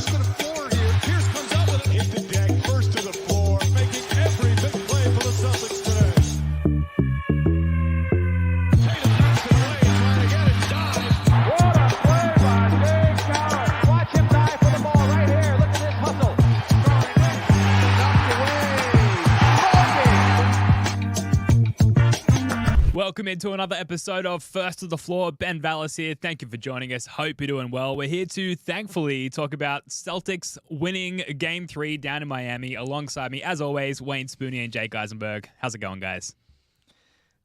first to the floor here. Pierce comes out with it. Hit the deck, first to the floor, making every big play for the Celtics today. Tatum knocks it away, trying to get it. Dive. What a play by Dave Coward. Watch him dive for the ball right here. Look at this hustle. Welcome into another episode of First to the Floor. Ben Vallis here. Thank you for joining us. Hope you're doing well. We're here to, thankfully, talk about Celtics winning Game 3 down in Miami. Alongside me, as always, Wayne Spooney and Jake Eisenberg. How's it going, guys?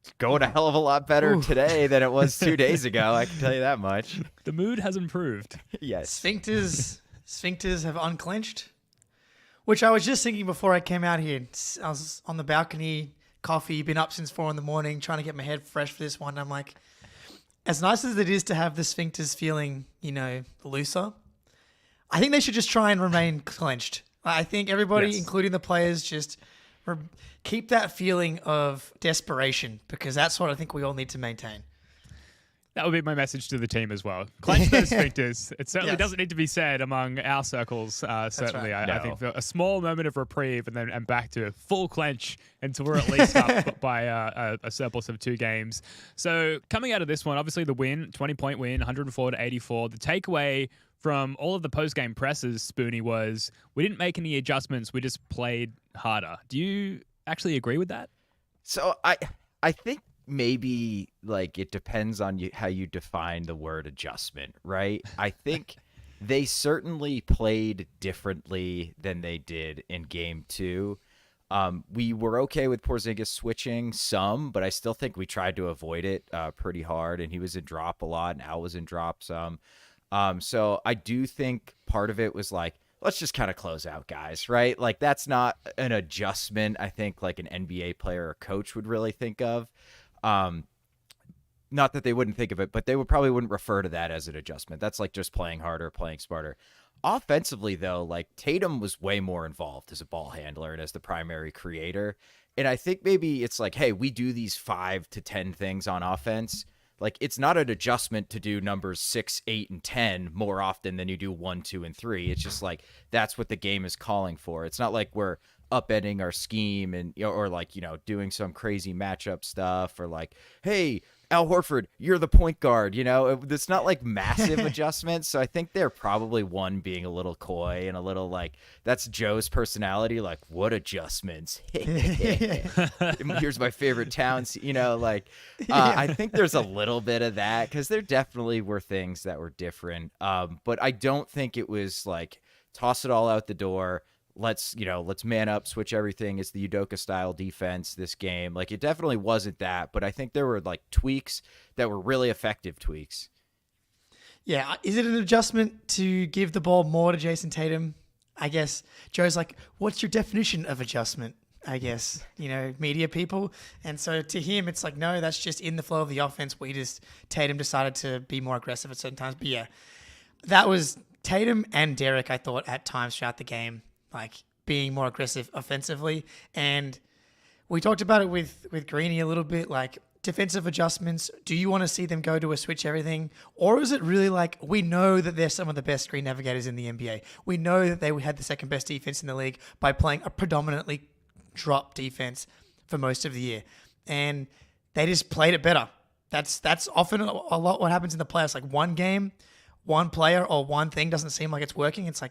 It's going a hell of a lot better today than it was 2 days ago. I can tell you that much. The mood has improved. Yes. Sphincters have unclenched, which I was just thinking before I came out here. I was on the balcony, coffee, been up since 4 a.m, trying to get my head fresh for this one. And I'm like, as nice as it is to have the sphincters feeling, looser, I think they should just try and remain clenched. I think everybody, including the players, just keep that feeling of desperation, because that's what I think we all need to maintain. That would be my message to the team as well. Clench those sphincters. It certainly doesn't need to be said among our circles. Certainly, right. I think a small moment of reprieve and back to full clench until we're at least up by a surplus of 2 games. So coming out of this one, obviously the win, 20-point win, 104-84. The takeaway from all of the post-game presses, Spoonie, was we didn't make any adjustments. We just played harder. Do you actually agree with that? So I think maybe it depends on how you define the word adjustment, right? I think they certainly played differently than they did in game 2. We were okay with Porzingis switching some, but I still think we tried to avoid it pretty hard, and he was in drop a lot, and Al was in drop some. So I do think part of it was let's just kind of close out, guys, right? That's not an adjustment I think an NBA player or coach would really think of. Not that they wouldn't think of it, but they probably wouldn't refer to that as an adjustment. That's just playing harder, playing smarter. Offensively, though, Tatum was way more involved as a ball handler and as the primary creator. And I think maybe it's hey, we do these 5 to 10 things on offense. It's not an adjustment to do numbers 6, 8, and 10 more often than you do 1, 2, and 3. It's just that's what the game is calling for. It's not we're upending our scheme and or doing some crazy matchup stuff or hey, Al Horford, you're the point guard. It's not massive adjustments. So I think they're probably one being a little coy and a little that's Joe's personality. What adjustments? Here's my favorite towns. I think there's a little bit of that because there definitely were things that were different. But I don't think it was toss it all out the door. Let's man up, switch everything. It's the Udoka style defense this game. It definitely wasn't that, but I think there were tweaks that were really effective tweaks. Yeah. Is it an adjustment to give the ball more to Jayson Tatum? I guess Joe's what's your definition of adjustment? I guess, media people. And so to him, it's no, that's just in the flow of the offense. Tatum decided to be more aggressive at certain times. But yeah, that was Tatum and Derrick, I thought, at times throughout the game, being more aggressive offensively. And we talked about it with Greeny a little bit, defensive adjustments. Do you want to see them go to a switch everything? Or is it really we know that they're some of the best screen navigators in the NBA. We know that they had the second best defense in the league by playing a predominantly drop defense for most of the year. And they just played it better. That's often a lot what happens in the playoffs. One game, one player or one thing doesn't seem like it's working. It's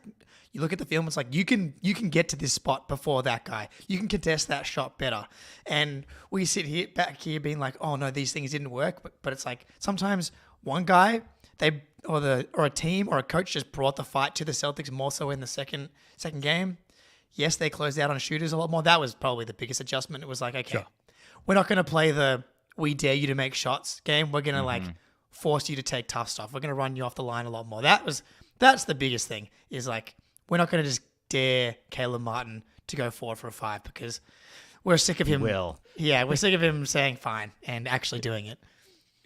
you look at the film, it's you can get to this spot before that guy. You can contest that shot better. And we sit back here being oh no, these things didn't work. But it's sometimes one guy or a team or a coach just brought the fight to the Celtics more so in the second game. Yes, they closed out on shooters a lot more. That was probably the biggest adjustment. It was okay, sure, we're not going to play the we dare you to make shots game. We're going to force you to take tough stuff. We're going to run you off the line a lot more. That's the biggest thing is we're not going to just dare Caleb Martin to go 4 for a 5 because we're sick of him. We're sick of him saying fine and actually doing it.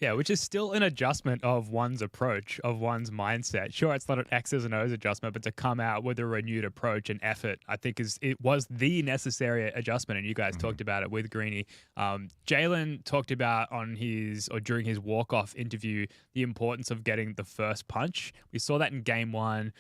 Yeah, which is still an adjustment of one's approach, of one's mindset. Sure, it's not an X's and O's adjustment, but to come out with a renewed approach and effort, I think it was the necessary adjustment. And you guys talked about it with Greeny. Jalen talked about during his walk-off interview the importance of getting the first punch. We saw that in game 1.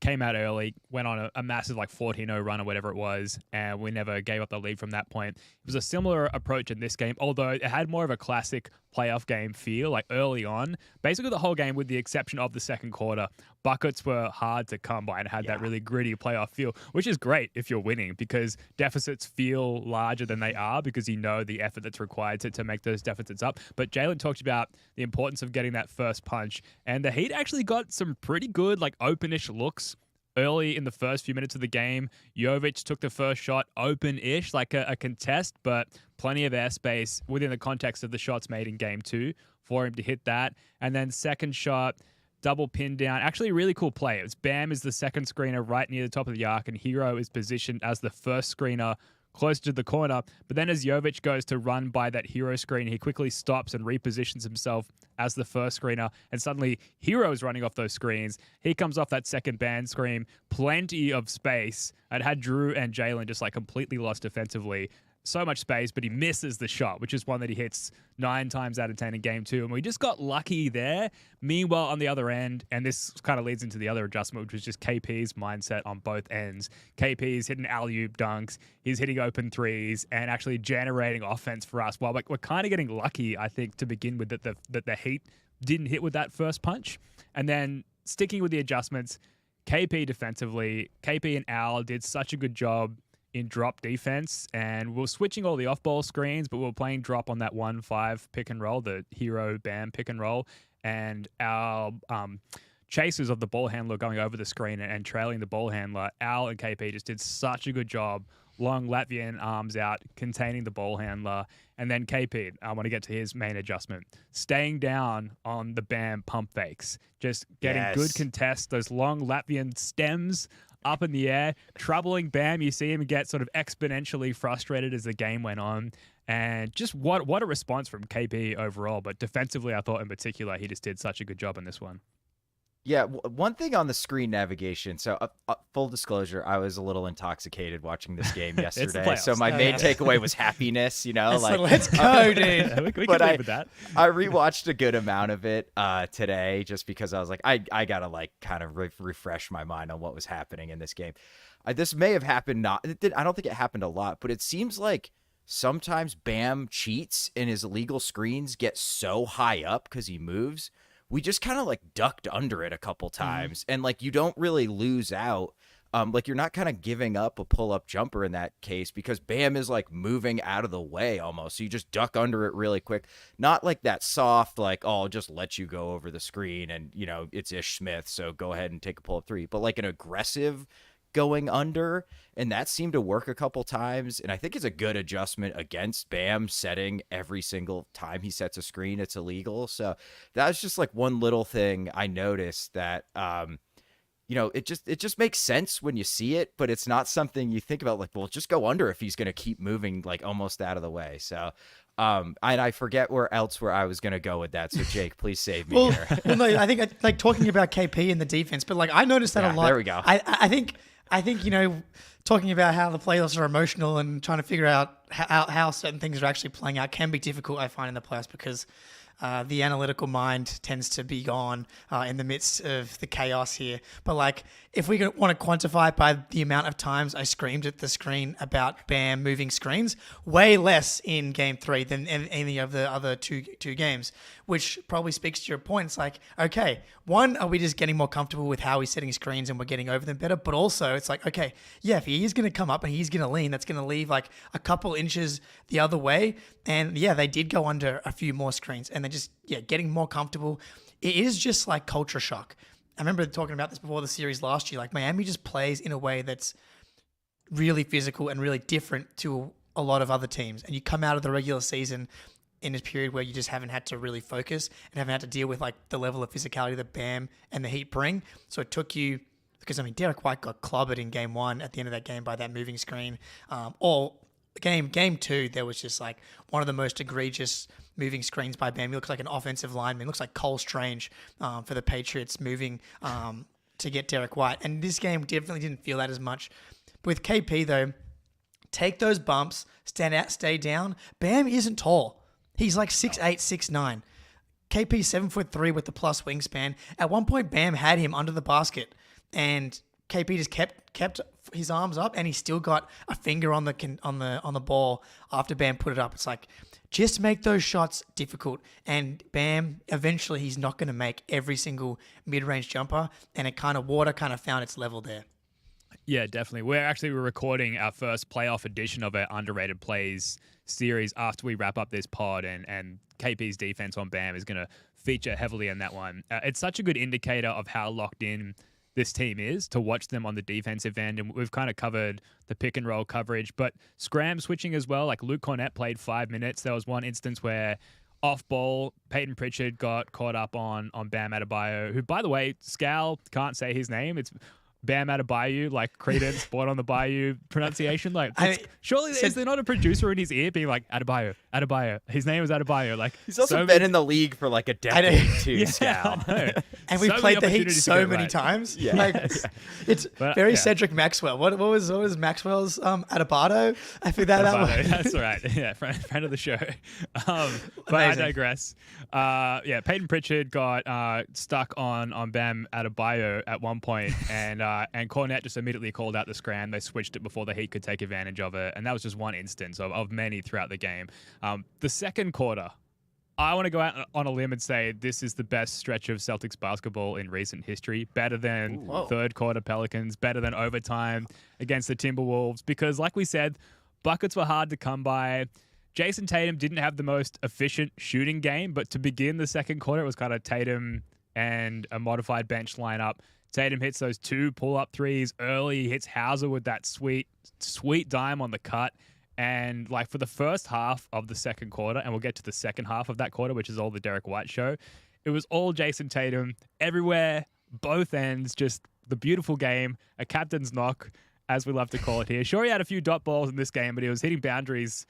came out early, went on a massive like 14-0 run or whatever it was, and we never gave up the lead from that point. It was a similar approach in this game, although it had more of a classic playoff game feel, like early on. Basically the whole game with the exception of the second quarter, buckets were hard to come by and had that really gritty playoff feel, which is great if you're winning because deficits feel larger than they are because you know the effort that's required to make those deficits up. But Jalen talked about the importance of getting that first punch, and the Heat actually got some pretty good like openish looks early in the first few minutes of the game. Jovic took the first shot open-ish, like a contest, but plenty of airspace within the context of the shots made in game 2 for him to hit that. And then second shot, double pin down. Actually, a really cool play. It was Bam is the second screener right near the top of the arc, and Hero is positioned as the first screener close to the corner. But then as Jovic goes to run by that Hero screen, he quickly stops and repositions himself as the first screener. And suddenly Hero is running off those screens. He comes off that second band screen, plenty of space. It had Drew and Jalen just like completely lost defensively. So much space, but he misses the shot, which is one that he hits 9 times out of 10 in game 2. And we just got lucky there. Meanwhile, on the other end, and this kind of leads into the other adjustment, which was just KP's mindset on both ends. KP's hitting alley-oop dunks. He's hitting open threes and actually generating offense for us. While we're kind of getting lucky, I think, to begin with, that the Heat didn't hit with that first punch. And then sticking with the adjustments, KP defensively, KP and Al did such a good job in drop defense, and we're switching all the off-ball screens, but we're playing drop on that 1-5 pick and roll, the Hero Bam pick and roll, and our chasers of the ball handler going over the screen and trailing the ball handler. Al and KP just did such a good job, long Latvian arms out, containing the ball handler, and then KP, I want to get to his main adjustment, staying down on the Bam pump fakes, just getting good contests, those long Latvian stems up in the air, troubling Bam. You see him get sort of exponentially frustrated as the game went on. And just what a response from KP overall. But defensively, I thought in particular, he just did such a good job in this one. Yeah, one thing on the screen navigation. So, full disclosure, I was a little intoxicated watching this game yesterday. So my main takeaway was happiness. You know, like let's go, dude. we can leave with that. I rewatched a good amount of it today, just because I was like, I gotta like kind of refresh my mind on what was happening in this game. This may have happened. I don't think it happened a lot, but it seems like sometimes Bam cheats and his illegal screens get so high up because he moves. We just kind of like ducked under it a couple times, and like you don't really lose out. Like you're not kind of giving up a pull-up jumper in that case because Bam is like moving out of the way almost. So you just duck under it really quick. Not like that soft, like, oh, I'll just let you go over the screen and, you know, it's Ish Smith, so go ahead and take a pull-up 3. But like an aggressive going under, and that seemed to work a couple times, and I think it's a good adjustment against Bam setting every single time he sets a screen it's illegal. So that was just like one little thing I noticed that you know, it just makes sense when you see it, but it's not something you think about like, well, just go under if he's going to keep moving like almost out of the way. So and I forget where I was going to go with that. So Jake, please save me here. Well, no, I think like talking about KP in the defense, but like I noticed that a lot. There we go. I think, you know, talking about how the playoffs are emotional and trying to figure out how certain things are actually playing out can be difficult, I find, in the playoffs because the analytical mind tends to be gone in the midst of the chaos here. But like, if we want to quantify it by the amount of times I screamed at the screen about Bam moving screens, way less in Game 3 than any of the other two games, which probably speaks to your point. It's like, okay, one, are we just getting more comfortable with how he's setting screens and we're getting over them better? But also, it's like, okay, yeah, if he is going to come up and he's going to lean, that's going to leave like a couple inches the other way. And yeah, they did go under a few more screens and they're just, getting more comfortable. It is just like culture shock. I remember talking about this before the series last year. Like Miami just plays in a way that's really physical and really different to a lot of other teams. And you come out of the regular season in a period where you just haven't had to really focus and haven't had to deal with like the level of physicality that Bam and the Heat bring. So it took you, because I mean, Derrick White got clobbered in Game 1 at the end of that game by that moving screen. Or game 2, there was just like one of the most egregious moving screens by Bam. He looks like an offensive lineman. He looks like Cole Strange for the Patriots moving to get Derrick White. And this game definitely didn't feel that as much. But with KP, though, take those bumps, stand out, stay down. Bam isn't tall. He's like 6'8", 6'9". KP 7'3" with the plus wingspan. At one point, Bam had him under the basket. and KP just kept his arms up, and he still got a finger on the ball after Bam put it up. It's like, just make those shots difficult, and Bam, eventually he's not going to make every single mid-range jumper, and water found its level there. Yeah, definitely. We're recording our first playoff edition of our Underrated Plays series after we wrap up this pod, and KP's defense on Bam is going to feature heavily in that one. It's such a good indicator of how locked in this team is to watch them on the defensive end, and we've kind of covered the pick and roll coverage, but scram switching as well. Like Luke Cornett played 5 minutes. There was one instance where off ball, Peyton Pritchard got caught up on Bam Adebayo, who, by the way, Scal can't say his name. It's Bam Adebayo, like Credence, Born on the Bayou pronunciation. Like, surely is there not a producer in his ear being like, Adebayo? His name is Adebayo. Like, he's also been in the league for like a decade too, Scal. And we played the Heat so many times. Yeah. Like, it's very Cedric Maxwell. What was Maxwell's Adebayo? I figured that out. That's right. Yeah, friend of the show. But I digress. Peyton Pritchard got stuck on Bam Adebayo at one point, and Cornette just immediately called out the scram. They switched it before the Heat could take advantage of it, and that was just one instance of many throughout the game. The second quarter, I want to go out on a limb and say this is the best stretch of Celtics basketball in recent history. Better than third quarter Pelicans, better than overtime against the Timberwolves, because like we said, buckets were hard to come by. Jayson Tatum didn't have the most efficient shooting game, but to begin the second quarter, it was kind of Tatum and a modified bench lineup. Tatum hits those 2 pull-up threes early. He hits Hauser with that sweet dime on the cut. And like for the first half of the second quarter, and we'll get to the second half of that quarter, which is all the Derrick White show, it was all Jayson Tatum everywhere, both ends, just the beautiful game, a captain's knock, as we love to call it here. Sure, he had a few dot balls in this game, but he was hitting boundaries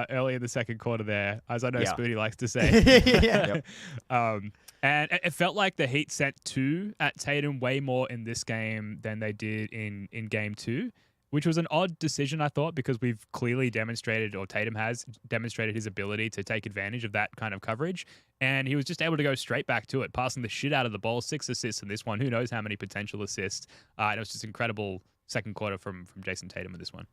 early in the second quarter there, as I know Spoonie likes to say. And it felt like the Heat sent 2 at Tatum way more in this game than they did in game 2, which was an odd decision, I thought, because we've clearly demonstrated, or Tatum has demonstrated his ability to take advantage of that kind of coverage. And he was just able to go straight back to it, passing the shit out of the ball. 6 assists in this one. Who knows how many potential assists. And it was just incredible second quarter from Jayson Tatum in this one.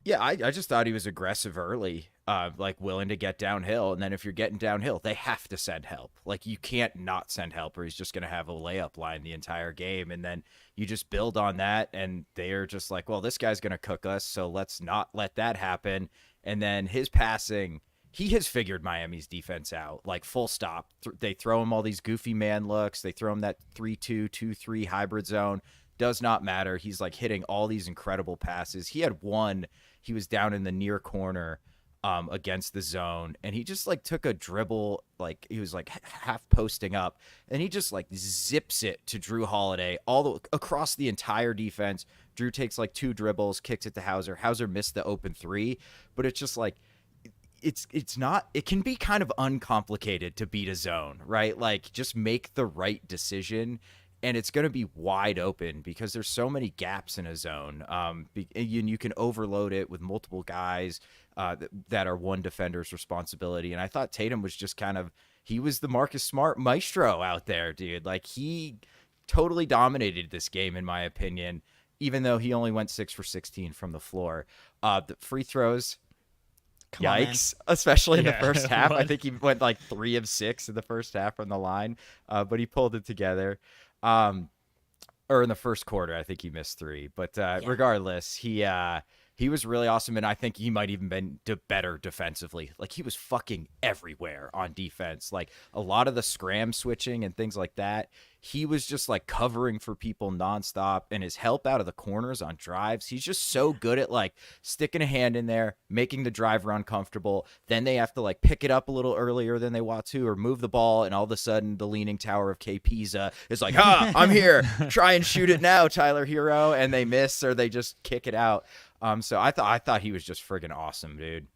Yeah, I just thought he was aggressive early, like willing to get downhill. And then if you're getting downhill, they have to send help. Like you can't not send help, or he's just going to have a layup line the entire game. And then you just build on that, and they're just like, well, this guy's going to cook us, so let's not let that happen. And then his passing, he has figured Miami's defense out, like full stop. They throw him all these goofy man looks. They throw him that 3-2, 2-3 hybrid zone. Does not matter. He's like hitting all these incredible passes. He had one. He was down in the near corner against the zone, and he just like took a dribble, like he was like half posting up, and he just like zips it to Drew Holiday across the entire defense. Drew takes like 2 dribbles, kicks it to Hauser. Hauser missed the open 3, but it's just like it's not. It can be kind of uncomplicated to beat a zone, right? Like just make the right decision. And it's going to be wide open because there's so many gaps in a zone. And you can overload it with multiple guys that are one defender's responsibility. And I thought Tatum was just he was the Marcus Smart maestro out there, dude. Like he totally dominated this game, in my opinion, even though he only went 6 for 16 from the floor. The free throws, yikes, especially in the first half. I think he went like 3 of 6 in the first half from the line, but he pulled it together. Or in the first quarter, I think he missed 3. But regardless, he was really awesome, and I think he might even been better defensively. Like he was fucking everywhere on defense. Like a lot of the scram switching and things like that, he was just like covering for people nonstop, and his help out of the corners on drives. He's just so good at like sticking a hand in there, making the drive run comfortable. Then they have to like pick it up a little earlier than they want to, or move the ball, and all of a sudden the leaning tower of KP's is like, I'm here. Try and shoot it now, Tyler Hero, and they miss, or they just kick it out. So I thought he was just friggin' awesome, dude.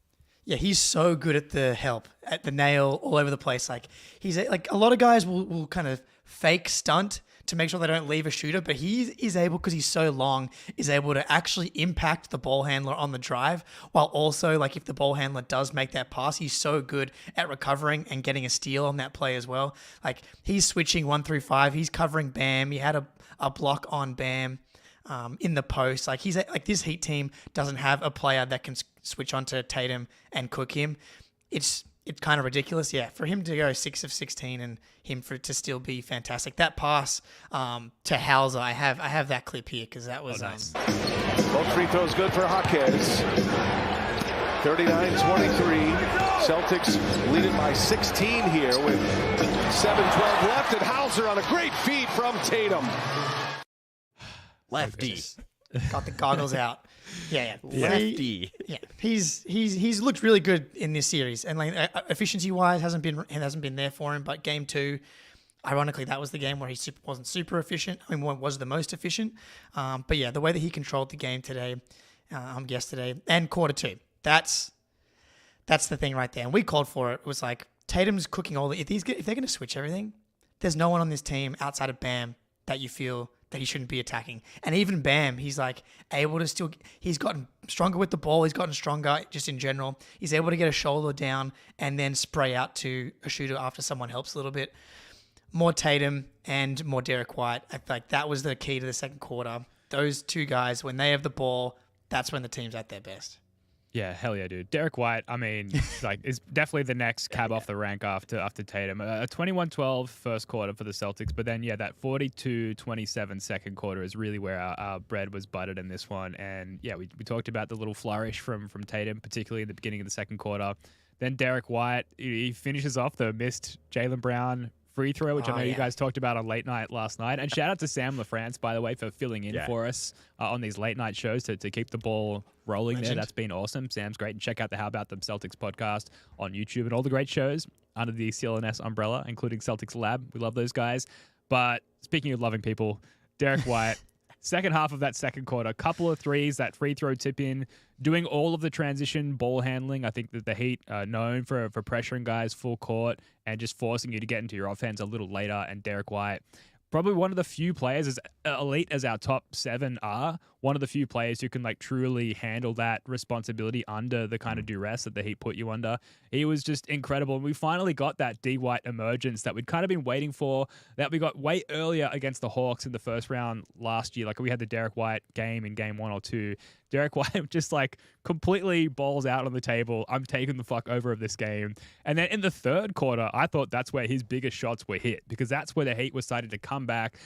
Yeah, he's so good at the help, at the nail, all over the place. Like he's like a lot of guys will kind of fake stunt to make sure they don't leave a shooter, but he is able, because he's so long, is able to actually impact the ball handler on the drive, while also, like, if the ball handler does make that pass, he's so good at recovering and getting a steal on that play as well. Like, he's switching 1 through 5. He's covering Bam. He had a block on Bam in the post. Like, he's like, this Heat team doesn't have a player that can switch onto Tatum and cook him. It's kind of ridiculous. Yeah, for him to go 6 of 16 and him for it to still be fantastic. That pass to Hauser, I have that clip here because that was nice. Both free throws good for Jaquez. 39-23. Celtics leading by 16 here with 7:12 left, and Hauser on a great feed from Tatum. Lefty. got the goggles out. Yeah. Lefty. Yeah, he's looked really good in this series, and like efficiency wise hasn't been there for him. But game 2, ironically, that was the game where he wasn't super efficient. I mean, was the most efficient. But yeah, the way that he controlled the game today, yesterday, and quarter 2, that's the thing right there. And we called for it. It was like Tatum's cooking all the. If they're going to switch everything, there's no one on this team outside of Bam that you feel that he shouldn't be attacking. And even Bam, he's like able to still, he's gotten stronger with the ball. He's gotten stronger just in general. He's able to get a shoulder down and then spray out to a shooter after someone helps a little bit. More Tatum and more Derrick White. I feel like that was the key to the second quarter. Those two guys, when they have the ball, that's when the team's at their best. Yeah, hell yeah, dude. Derrick White, I mean, like, is definitely the next cab off the rank after Tatum. A 21-12 first quarter for the Celtics, but then, yeah, that 42-27 second quarter is really where our bread was buttered in this one. And, yeah, we talked about the little flourish from Tatum, particularly in the beginning of the second quarter. Then Derrick White, he finishes off the missed Jaylen Brown free throw, which I know you guys talked about on late night last night. And shout out to Sam LaFrance, by the way, for filling in for us on these late night shows to keep the ball rolling there. That's been awesome. Sam's great. And check out the How About Them Celtics podcast on YouTube and all the great shows under the CLNS umbrella, including Celtics Lab. We love those guys. But speaking of loving people, Derrick White, second half of that second quarter, a couple of threes, that free throw tip in, doing all of the transition ball handling. I think that the Heat are known for pressuring guys full court and just forcing you to get into your offense a little later. And Derrick White, probably one of the few players, as elite as our top 7 are, one of the few players who can like truly handle that responsibility under the kind of duress that the Heat put you under. He was just incredible. And we finally got that D White emergence that we'd kind of been waiting for, that we got way earlier against the Hawks in the first round last year. Like, we had the Derrick White game in game 1 or 2. Derrick White just like completely balls out on the table. I'm taking the fuck over of this game. And then in the third quarter, I thought that's where his biggest shots were hit, because that's where the Heat was starting to come back,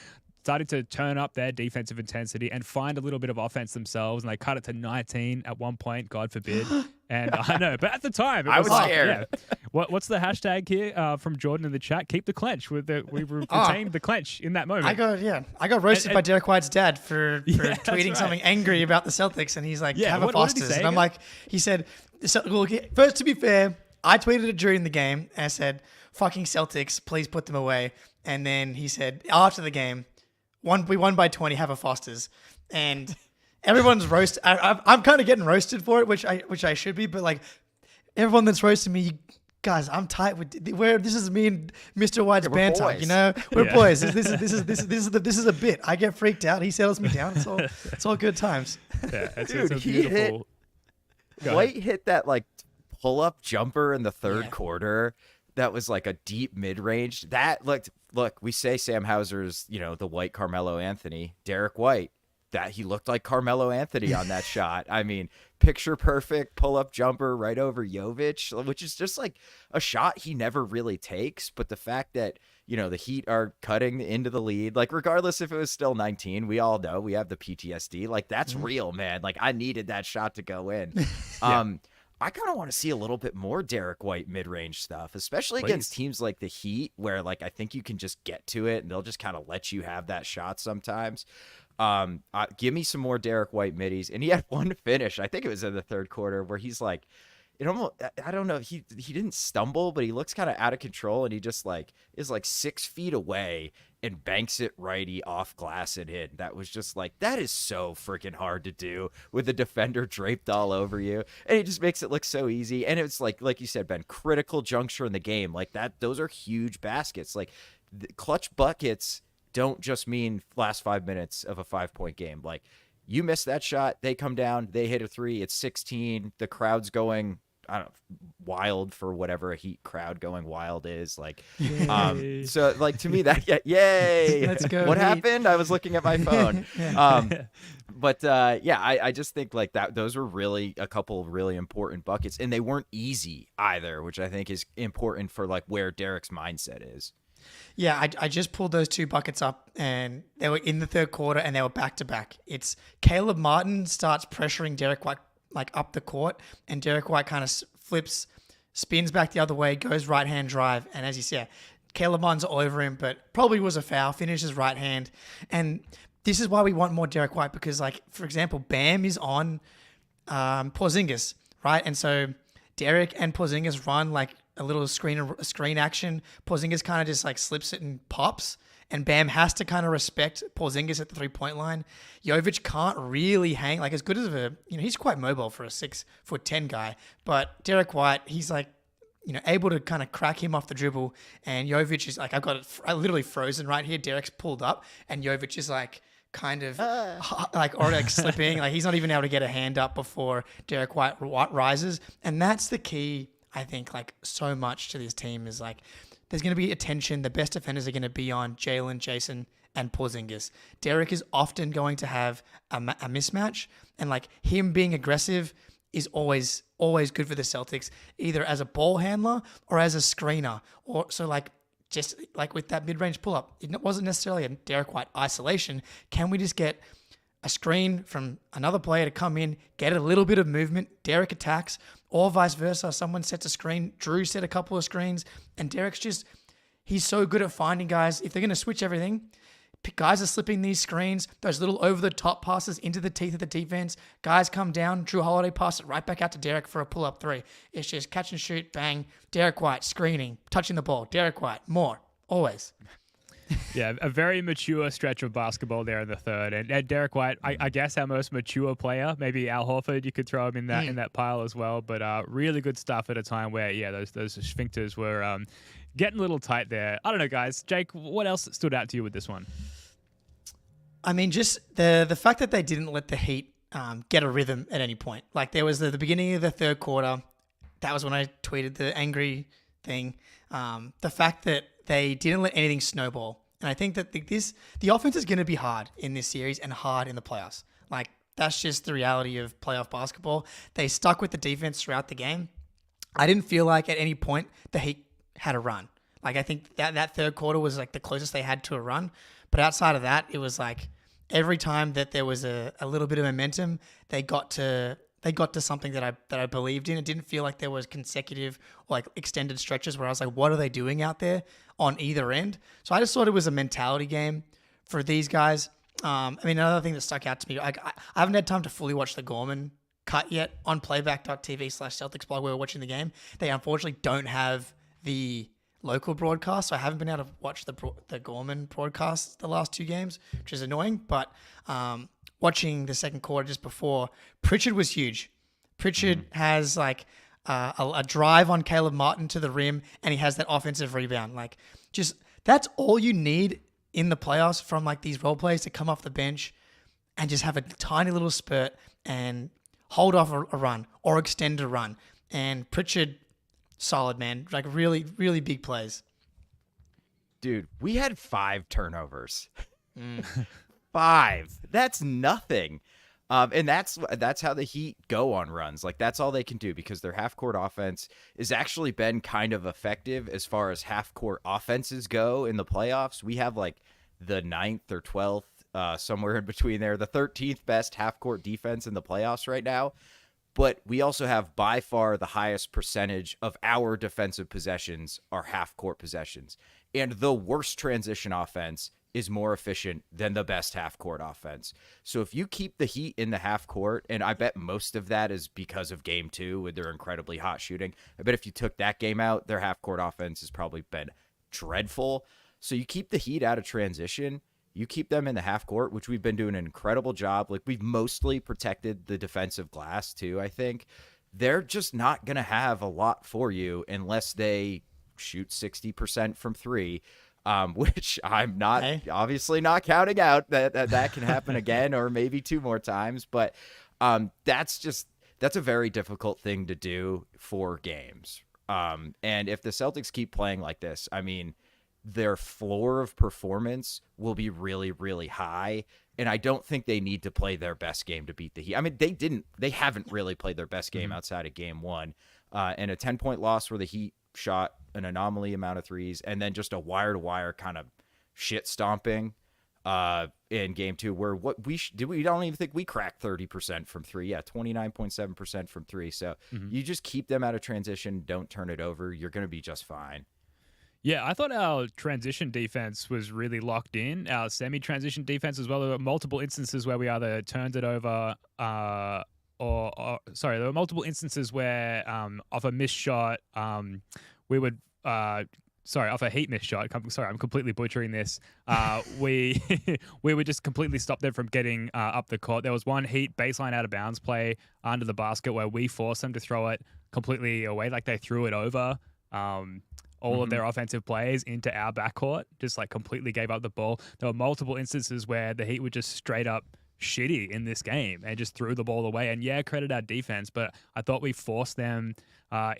started to turn up their defensive intensity and find a little bit of offense themselves. And they cut it to 19 at one point, God forbid. And I know, but at the time, I was scared. Yeah. What's the hashtag here from Jordan in the chat? Keep the clench. We retained the clench in that moment. I got roasted by Derrick White's dad for tweeting something angry about the Celtics, and he's like, have a Fosters. And I'm like, he said, first, to be fair, I tweeted it during the game, and I said, fucking Celtics, please put them away. And then he said, after the game, we won by 20, have a Fosters. And everyone's roasted. I'm kind of getting roasted for it, which I should be, but like everyone that's roasting me, guys, I'm tight with this is me and Mr. White's banter. Boys. You know, we're boys. This is a bit. I get freaked out. He settles me down. It's all good times. Yeah, it's Dude, a beautiful. White hit that like pull-up jumper in the third quarter. That was like a deep mid-range. That look, we say Sam Hauser's, the white Carmelo Anthony. Derrick White, that he looked like Carmelo Anthony on that shot. I mean, picture perfect pull-up jumper right over Jovic, which is just like a shot he never really takes. But the fact that, the Heat are cutting into the lead, like regardless if it was still 19, we all know we have the PTSD. Like, that's real, man. Like, I needed that shot to go in. I kind of want to see a little bit more Derrick White mid-range stuff, especially against teams like the Heat, where like I think you can just get to it and they'll just kind of let you have that shot sometimes. Give me some more Derrick White middies. And he had one finish, I think it was in the third quarter, where he's like, I don't know, he didn't stumble, but he looks kind of out of control, and he just like is like 6 feet away and banks it righty off glass and in. That was just like, that is so freaking hard to do with a defender draped all over you, and he just makes it look so easy. And it's like you said, Ben, critical juncture in the game like that. Those are huge baskets, like clutch buckets don't just mean last 5 minutes of a 5-point game. Like, you miss that shot, they come down, they hit a three, it's 16, the crowd's going, I don't know, wild for whatever a Heat crowd going wild is. Like, so like to me that, yay, Let's go, what Heat. happened? I was looking at my phone. Yeah. But yeah, I just think like that, those were really a couple of really important buckets, and they weren't easy either, which I think is important for like where Derrick's mindset is. Yeah, I just pulled those 2 buckets up, and they were in the third quarter, and they were back to back. It's Caleb Martin starts pressuring Derrick White like up the court, and Derrick White kind of flips, spins back the other way, goes right hand drive, and as you said, Caleb Martin's all over him, but probably was a foul. Finishes right hand, and this is why we want more Derrick White, because like for example, Bam is on Porzingis, right, and so Derrick and Porzingis run like a little screen action. Porzingis kind of just like slips it and pops, and Bam has to kind of respect Porzingis at the 3-point line. Jovic can't really hang, like as good as he's quite mobile for a 6'10" guy, but Derrick White, he's like, able to kind of crack him off the dribble, and Jovic is like, I've got it literally frozen right here. Derrick's pulled up, and Jovic is like kind of like already like slipping, like he's not even able to get a hand up before Derrick White rises, and that's the key. I think like so much to this team is like there's going to be attention. The best defenders are going to be on Jalen, Jayson, and Porzingis. Derrick is often going to have a mismatch, and like him being aggressive is always good for the Celtics, either as a ball handler or as a screener. Or so like just like with that mid-range pull-up, it wasn't necessarily a Derrick White isolation. Can we just get a screen from another player to come in, get a little bit of movement, Derrick attacks, or vice versa. Someone sets a screen, Drew set a couple of screens, and Derrick's he's so good at finding guys. If they're going to switch everything, guys are slipping these screens, those little over-the-top passes into the teeth of the defense. Guys come down, Drew Holiday passes it right back out to Derrick for a pull-up 3. It's just catch and shoot, bang, Derrick White, screening, touching the ball, Derrick White, more, always. Yeah, a very mature stretch of basketball there in the third. And Derrick White, I guess our most mature player. Maybe Al Horford, you could throw him in that pile as well. But really good stuff at a time where, yeah, those sphincters were getting a little tight there. I don't know, guys. Jake, what else stood out to you with this one? I mean, just the fact that they didn't let the Heat get a rhythm at any point. Like there was the beginning of the third quarter. That was when I tweeted the angry thing. The fact that they didn't let anything snowball. And I think that the offense is going to be hard in this series and hard in the playoffs. Like, that's just the reality of playoff basketball. They stuck with the defense throughout the game. I didn't feel like at any point the Heat had a run. Like, I think that third quarter was like the closest they had to a run. But outside of that, it was like every time that there was a little bit of momentum, they got to something that I believed in. It didn't feel like there was consecutive or like extended stretches where I was like, what are they doing out there on either end? So I just thought it was a mentality game for these guys. I mean, another thing that stuck out to me, I haven't had time to fully watch the Gorman cut yet on playback.tv/Celtics blog where we're watching the game. They unfortunately don't have the local broadcast, so I haven't been able to watch the Gorman broadcast the last 2 games, which is annoying. But watching the second quarter just before, Pritchard was huge. Pritchard has like a drive on Caleb Martin to the rim, and he has that offensive rebound. Like, just that's all you need in the playoffs from like these role players to come off the bench and just have a tiny little spurt and hold off a run or extend a run. And Pritchard, solid, man. Like really, really big plays. Dude, we had 5 turnovers. 5. That's nothing. And that's how the Heat go on runs. Like, that's all they can do because their half-court offense has actually been kind of effective as far as half-court offenses go in the playoffs. We have, like, the 9th or 12th, somewhere in between there, the 13th best half-court defense in the playoffs right now. But we also have by far the highest percentage of our defensive possessions are half-court possessions. And the worst transition offense is more efficient than the best half-court offense. So if you keep the Heat in the half-court, and I bet most of that is because of Game 2 with their incredibly hot shooting, I bet if you took that game out, their half-court offense has probably been dreadful. So you keep the Heat out of transition, you keep them in the half-court, which we've been doing an incredible job. Like, we've mostly protected the defensive glass, too, I think. They're just not going to have a lot for you unless they shoot 60% from 3. which I'm not Hey. obviously not counting out that can happen again or maybe 2 more times. But that's a very difficult thing to do for games. And if the Celtics keep playing like this, I mean, their floor of performance will be really, really high. And I don't think they need to play their best game to beat the Heat. I mean, they haven't really played their best game outside of game 1. And a 10-point loss where the Heat shot an anomaly amount of threes, and then just a wire-to-wire kind of shit stomping in game 2, where we don't even think we cracked 30% from 3. Yeah, 29.7% from 3. So you just keep them out of transition, don't turn it over. You're going to be just fine. Yeah, I thought our transition defense was really locked in. Our semi-transition defense as well. There were multiple instances where we either turned it over, there were multiple instances where off a missed shot, we would. Off a Heat missed shot. I'm completely butchering this. We would just completely stop them from getting up the court. There was one Heat baseline out of bounds play under the basket where we forced them to throw it completely away, like they threw it over. All of their offensive players into our backcourt, just like completely gave up the ball. There were multiple instances where the Heat were just straight up shitty in this game and just threw the ball away. And yeah, credit our defense, but I thought we forced them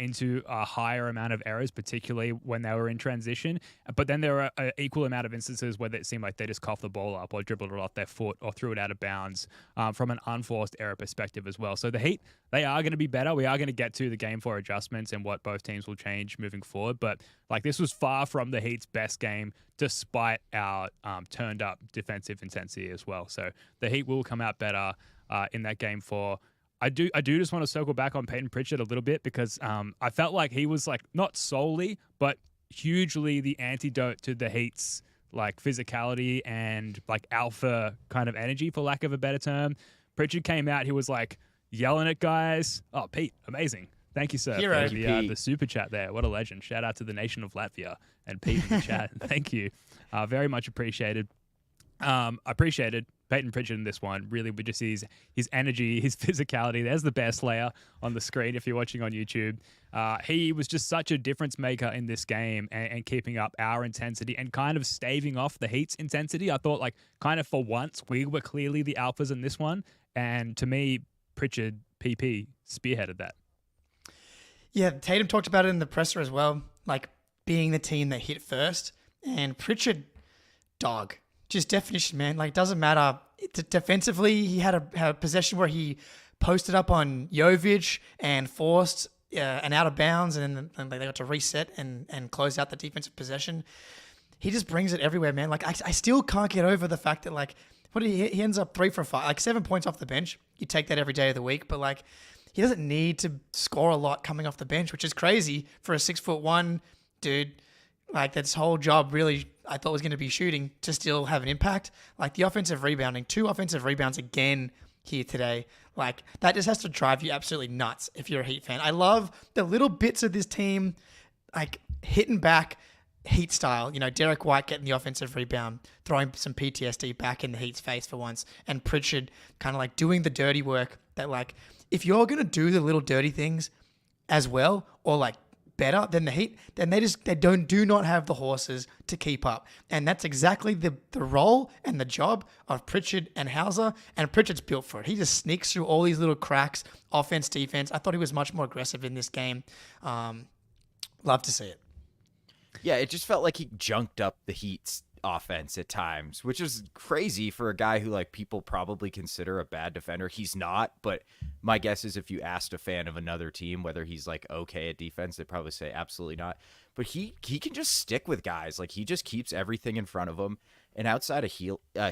into a higher amount of errors, particularly when they were in transition. But then there were an equal amount of instances where it seemed like they just coughed the ball up or dribbled it off their foot or threw it out of bounds from an unforced error perspective as well. So the Heat, they are going to be better. We are going to get to the game 4 adjustments and what both teams will change moving forward. But like this was far from the Heat's best game, despite our turned up defensive intensity as well. So the Heat will come out better in that game 4. I do just want to circle back on Peyton Pritchard a little bit because I felt like he was like not solely, but hugely the antidote to the Heat's like physicality and like alpha kind of energy, for lack of a better term. Pritchard came out, he was like yelling at guys. Oh, Pete, amazing. Thank you, sir, Hero. for the super chat there. What a legend. Shout out to the nation of Latvia and Pete in the chat. Thank you. Very much appreciated. I appreciated Peyton Pritchard in this one. Really, with just his energy, his physicality. There's the best layer on the screen if you're watching on YouTube. He was just such a difference maker in this game and keeping up our intensity and kind of staving off the Heat's intensity. I thought, like, kind of for once, we were clearly the alphas in this one. And to me, Pritchard, PP, spearheaded that. Yeah, Tatum talked about it in the presser as well, like being the team that hit first. And Pritchard, dog. Just definition, man. Like, doesn't matter. Defensively, he had a possession where he posted up on Jovic and forced an out of bounds, and then they got to reset and close out the defensive possession. He just brings it everywhere, man. Like, I still can't get over the fact that, like, he ends up 3 for 5, like 7 points off the bench. You take that every day of the week, but like, he doesn't need to score a lot coming off the bench, which is crazy for a 6'1" dude. Like, that's whole job really, I thought, was going to be shooting to still have an impact. Like, the offensive rebounding, 2 offensive rebounds again here today. Like, that just has to drive you absolutely nuts if you're a Heat fan. I love the little bits of this team, like, hitting back Heat style. You know, Derrick White getting the offensive rebound, throwing some PTSD back in the Heat's face for once, and Pritchard kind of, like, doing the dirty work that, like, if you're going to do the little dirty things as well, or, like, better than the Heat, then they do not have the horses to keep up. And that's exactly the role and the job of Pritchard and Hauser, and Pritchard's built for it. He just sneaks through all these little cracks, offense, defense. I thought he was much more aggressive in this game. Love to see it. Yeah, it just felt like he junked up the Heat's offense at times, which is crazy for a guy who, like, people probably consider a bad defender. He's not, but my guess is if you asked a fan of another team whether he's, like, okay at defense, they'd probably say absolutely not. But he can just stick with guys. Like, he just keeps everything in front of him. And outside of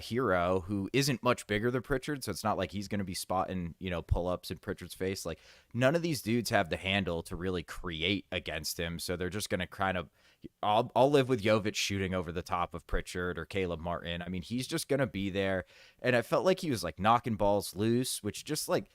Hero, who isn't much bigger than Pritchard, so it's not like he's going to be spotting, you know, pull-ups in Pritchard's face. Like, none of these dudes have the handle to really create against him, so they're just going to kind of, I'll live with Jovic shooting over the top of Pritchard or Caleb Martin. I mean, he's just going to be there. And I felt like he was, like, knocking balls loose, which just, like,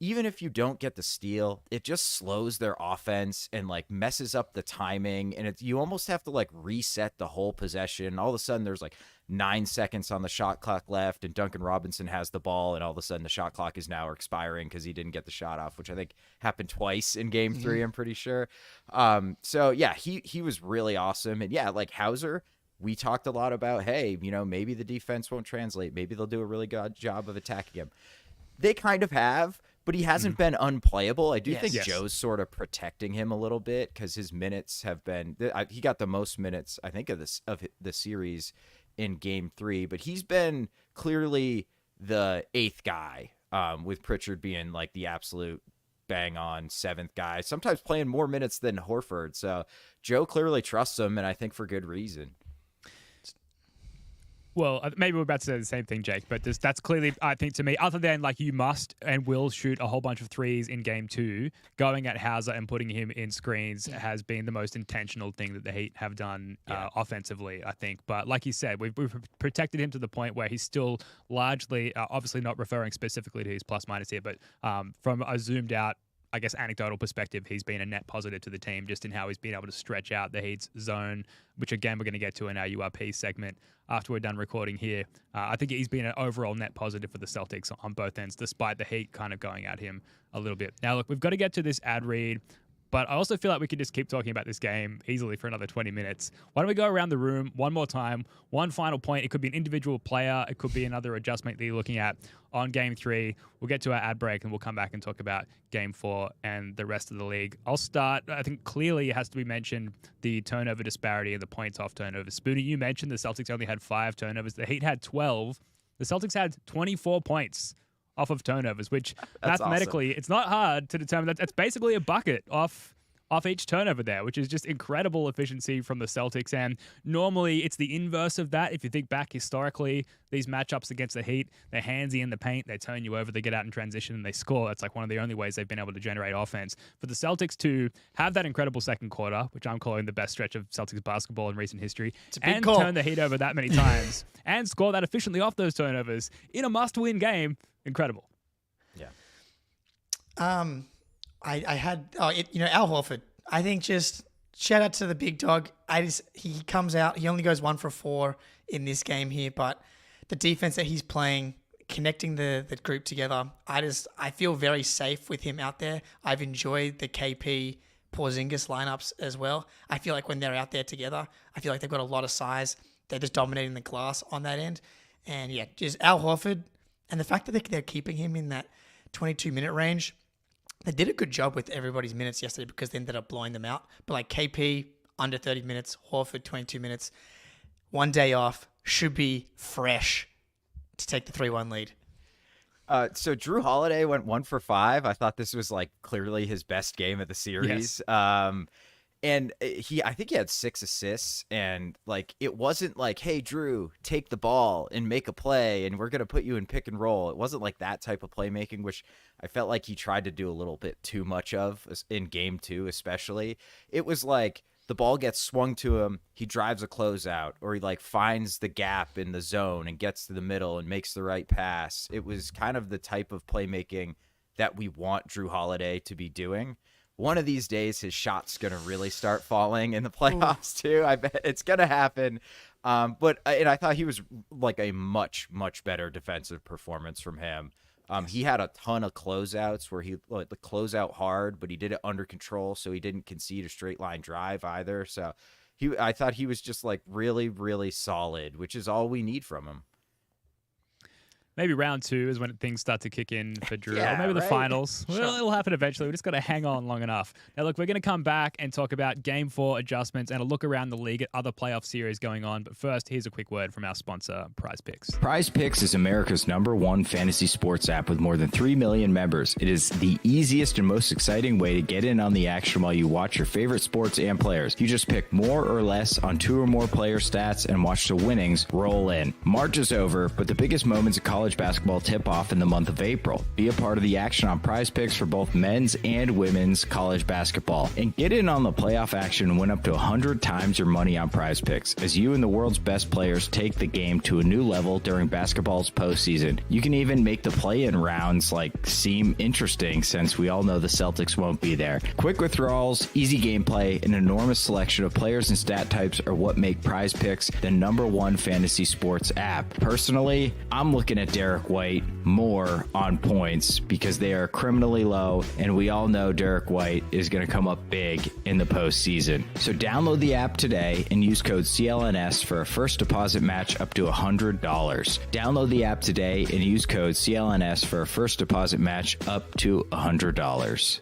even if you don't get the steal, it just slows their offense and, like, messes up the timing. And you almost have to, like, reset the whole possession. All of a sudden there's, like, 9 seconds on the shot clock left and Duncan Robinson has the ball, and all of a sudden the shot clock is now expiring because he didn't get the shot off, which I think happened twice in game 3, I'm pretty sure. So yeah, he was really awesome. And yeah, like, Hauser we talked a lot about, hey, maybe the defense won't translate. Maybe they'll do a really good job of attacking him. They kind of have, but he hasn't been unplayable. I do think Joe's sort of protecting him a little bit because his minutes have been. He got the most minutes, I think, of the series in Game 3, but he's been clearly the 8th guy, with Pritchard being like the absolute bang on 7th guy, sometimes playing more minutes than Horford. So Joe clearly trusts him, and I think for good reason. Well, maybe we're about to say the same thing, Jake, but that's clearly, I think, to me, other than like you must and will shoot a whole bunch of threes in Game 2, going at Hauser and putting him in screens has been the most intentional thing that the Heat have done offensively, I think. But like you said, we've protected him to the point where he's still largely, obviously not referring specifically to his plus-minus here, but from a zoomed out, I guess, anecdotal perspective, he's been a net positive to the team just in how he's been able to stretch out the Heat's zone, which, again, we're going to get to in our URP segment after we're done recording here. I think he's been an overall net positive for the Celtics on both ends, despite the Heat kind of going at him a little bit. Now, look, we've got to get to this ad read, but I also feel like we could just keep talking about this game easily for another 20 minutes. Why don't we go around the room one more time, one final point. It could be an individual player. It could be another adjustment that you're looking at on Game 3. We'll get to our ad break, and we'll come back and talk about Game 4 and the rest of the league. I'll start. I think clearly it has to be mentioned the turnover disparity and the points off turnovers. Spoonie, you mentioned the Celtics only had 5 turnovers. The Heat had 12. The Celtics had 24 points off of turnovers, which mathematically, awesome. It's not hard to determine that. That's basically a bucket off each turnover there, which is just incredible efficiency from the Celtics. And normally it's the inverse of that. If you think back historically, these matchups against the Heat, they're handsy in the paint, they turn you over, they get out in transition, and they score. That's like one of the only ways they've been able to generate offense. For the Celtics to have that incredible second quarter, which I'm calling the best stretch of Celtics basketball in recent history, and turn the Heat over that many times and score that efficiently off those turnovers in a must-win game, incredible. Yeah. I had Al Horford. I think just shout out to the big dog. He comes out. He only goes 1 for 4 in this game here, but the defense that he's playing, connecting the group together, I feel very safe with him out there. I've enjoyed the KP Porzingis lineups as well. I feel like when they're out there together, I feel like they've got a lot of size. They're just dominating the glass on that end. And yeah, just Al Horford, and the fact that they're keeping him in that 22-minute range. They did a good job with everybody's minutes yesterday because they ended up blowing them out. But like KP, under 30 minutes, Horford, 22 minutes, 1 day off, should be fresh to take the 3-1 lead. So Drew Holiday went 1 for 5. I thought this was like clearly his best game of the series. Yes. And I think he had 6 assists, and like it wasn't like, hey Drew, take the ball and make a play, and we're gonna put you in pick and roll. It wasn't like that type of playmaking, which I felt like he tried to do a little bit too much of in Game 2, especially. It was like the ball gets swung to him, he drives a closeout, or he like finds the gap in the zone and gets to the middle and makes the right pass. It was kind of the type of playmaking that we want Drew Holiday to be doing. One of these days, his shot's going to really start falling in the playoffs, too. I bet it's going to happen. But I thought he was like a much, much better defensive performance from him. He had a ton of closeouts where he the closeout hard, but he did it under control, so he didn't concede a straight line drive either. So I thought he was just like really, really solid, which is all we need from him. Maybe round 2 is when things start to kick in for Drew. Yeah, or maybe the right? finals. Sure. Well, it'll happen eventually. We just got to hang on long enough. Now, look, we're going to come back and talk about Game 4 adjustments and a look around the league at other playoff series going on. But first, here's a quick word from our sponsor, Prize Picks. Prize Picks is America's #1 fantasy sports app with more than 3 million members. It is the easiest and most exciting way to get in on the action while you watch your favorite sports and players. You just pick more or less on 2 or more player stats and watch the winnings roll in. March is over, but the biggest moments of college basketball tip off in the month of April. Be a part of the action on Prize Picks for both men's and women's college basketball. And get in on the playoff action and win up to 100 times your money on Prize Picks as you and the world's best players take the game to a new level during basketball's postseason. You can even make the play-in rounds seem interesting since we all know the Celtics won't be there. Quick withdrawals, easy gameplay, an enormous selection of players and stat types are what make Prize Picks the #1 fantasy sports app. Personally, I'm looking at Derrick White more on points because they are criminally low, and we all know Derrick White is going to come up big in the postseason. So download the app today and use code CLNS for a first deposit match up to $100. Download the app today and use code CLNS for a first deposit match up to $100.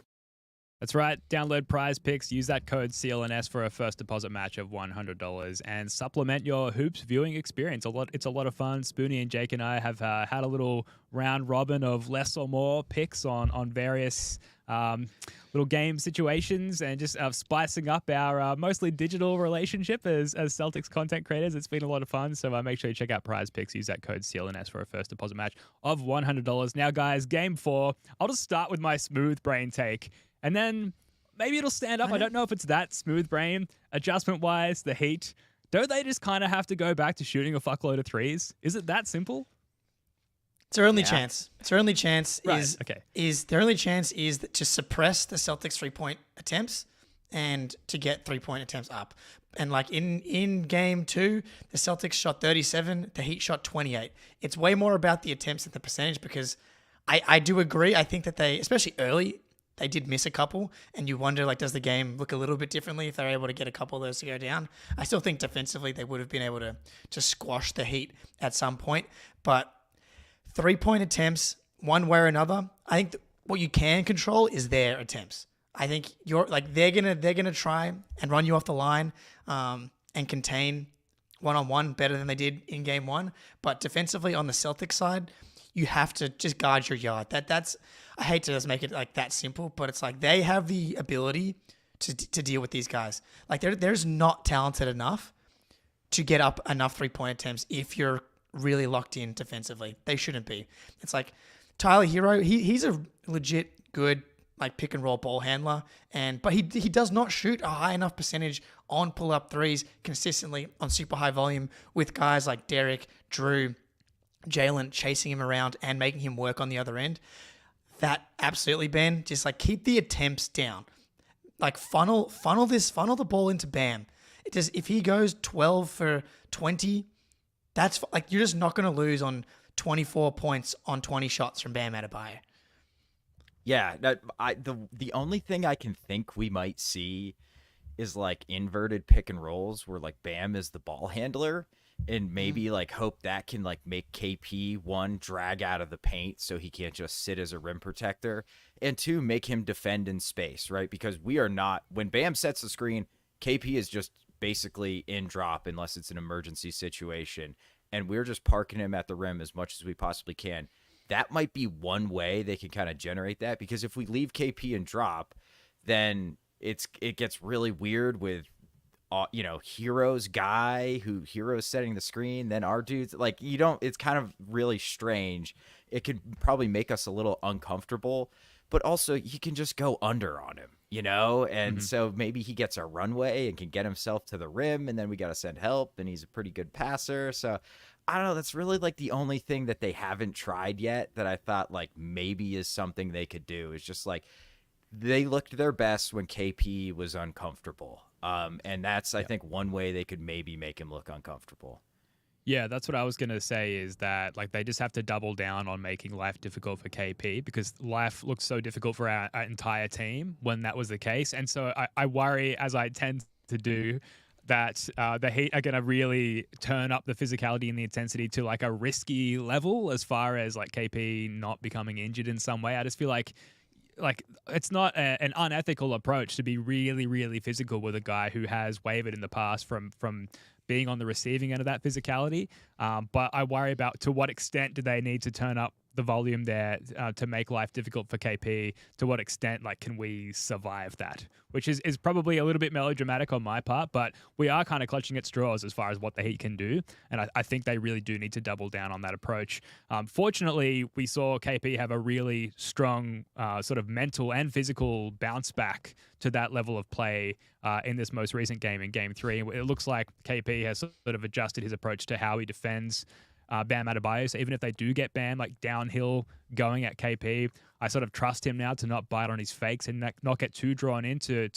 That's right. Download Prize Picks. Use that code CLNS for a first deposit match of $100 and supplement your hoops viewing experience. It's a lot of fun. Spoonie and Jake and I have had a little round robin of less or more picks on various little game situations and just spicing up our mostly digital relationship as Celtics content creators. It's been a lot of fun. So make sure you check out Prize Picks. Use that code CLNS for a first deposit match of $100. Now, guys, game 4. I'll just start with my smooth brain take. And then maybe it'll stand up. I don't know if it's that smooth brain. Adjustment-wise, the Heat, don't they just kind of have to go back to shooting a fuckload of threes? Is it that simple? It's their only chance. It's their only chance is to suppress the Celtics 3-point attempts and to get 3-point attempts up. And like in game 2, the Celtics shot 37, the Heat shot 28. It's way more about the attempts than the percentage because I do agree. I think that they, especially early, they did miss a couple, and you wonder, like, does the game look a little bit differently if they're able to get a couple of those to go down? I still think defensively they would have been able to squash the Heat at some point, but 3-point attempts, one way or another, I think what you can control is their attempts. I think they're gonna try and run you off the line and contain one-on-one better than they did in game 1, but defensively on the Celtics side, you have to just guard your yard. That's I hate to just make it like that simple, but it's like they have the ability to deal with these guys. Like there's not talented enough to get up enough 3-point attempts if you're really locked in defensively. They shouldn't be. It's like Tyler Hero, he's a legit good like pick and roll ball handler, but he does not shoot a high enough percentage on pull-up threes consistently on super high volume with guys like Derrick, Drew, Jalen chasing him around and making him work on the other end. That absolutely, Ben, just like keep the attempts down. Like funnel the ball into Bam. It just, if he goes 12 for 20, that's like you're just not going to lose on 24 points on 20 shots from Bam Adebayo. Yeah, the only thing I can think we might see is like inverted pick and rolls where like Bam is the ball handler. And maybe like hope that can like make KP, 1, drag out of the paint so he can't just sit as a rim protector, and 2, make him defend in space, right? Because we are not, when Bam sets the screen, KP is just basically in drop unless it's an emergency situation, and we're just parking him at the rim as much as we possibly can. That might be one way they can kind of generate that, because if we leave KP in drop, then it gets really weird with Hero's guy who Hero's setting the screen, then our dudes, like, it's kind of really strange. It could probably make us a little uncomfortable, but also he can just go under on him, and so maybe he gets a runway and can get himself to the rim, and then we got to send help, and he's a pretty good passer. So I don't know. That's really like the only thing that they haven't tried yet that I thought like maybe is something they could do. Is just like they looked their best when KP was uncomfortable. And that's, I think, one way they could maybe make him look uncomfortable. Yeah, that's what I was going to say, is that like they just have to double down on making life difficult for KP, because life looked so difficult for our entire team when that was the case. And so I worry, as I tend to do, that the Heat are going to really turn up the physicality and the intensity to like a risky level as far as like KP not becoming injured in some way. I just feel like it's not an unethical approach to be really, really physical with a guy who has wavered in the past from being on the receiving end of that physicality. But I worry about to what extent do they need to turn up the volume there to make life difficult for KP? To what extent, like, can we survive that? Which is probably a little bit melodramatic on my part, but we are kind of clutching at straws as far as what the Heat can do. And I think they really do need to double down on that approach. Fortunately, we saw KP have a really strong sort of mental and physical bounce back to that level of play in this most recent game, in Game 3. It looks like KP has sort of adjusted his approach to how he defends Bam Adebayo. So even if they do get Bam like downhill going at KP, I sort of trust him now to not bite on his fakes and not get too drawn into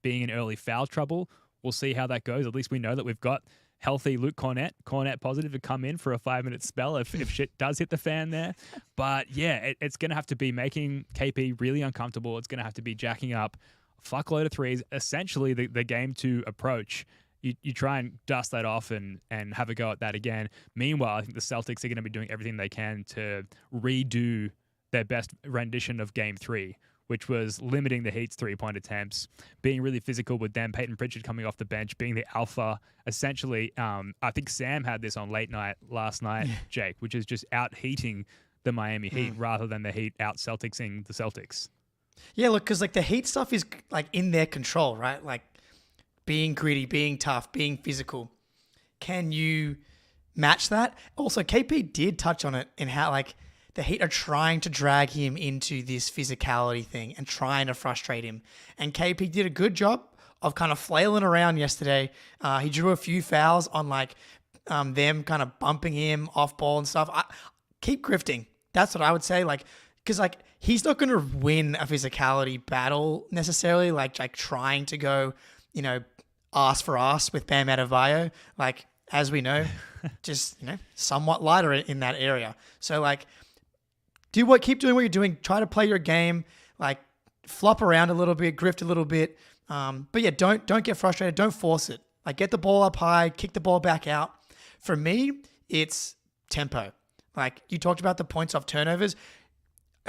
being in early foul trouble. We'll see how that goes. At least we know that we've got healthy Luke Cornette positive to come in for a 5-minute spell if shit does hit the fan there. But yeah, it's going to have to be making KP really uncomfortable. It's going to have to be jacking up a fuckload of threes, essentially the game to approach. You try and dust that off and have a go at that again. Meanwhile, I think the Celtics are going to be doing everything they can to redo their best rendition of Game 3, which was limiting the Heat's three-point attempts, being really physical with them, Peyton Pritchard coming off the bench, being the alpha. Essentially, I think Sam had this on late night last night, Jake, which is just out-heating the Miami Heat rather than the Heat out-Celticsing the Celtics. Yeah, look, because like the Heat stuff is like in their control, right? Like being gritty, being tough, being physical. Can you match that? Also, KP did touch on it in how like the Heat are trying to drag him into this physicality thing and trying to frustrate him. And KP did a good job of kind of flailing around yesterday. He drew a few fouls on like them kind of bumping him off ball and stuff. Keep grifting. That's what I would say. Like, because like he's not going to win a physicality battle necessarily. Like trying to go, ass for ass with Bam Adebayo. Like as we know, just somewhat lighter in that area. So like. Keep doing what you're doing. Try to play your game, like flop around a little bit, grift a little bit. But yeah, don't get frustrated. Don't force it. Like get the ball up high, kick the ball back out. For me, it's tempo. Like you talked about the points off turnovers.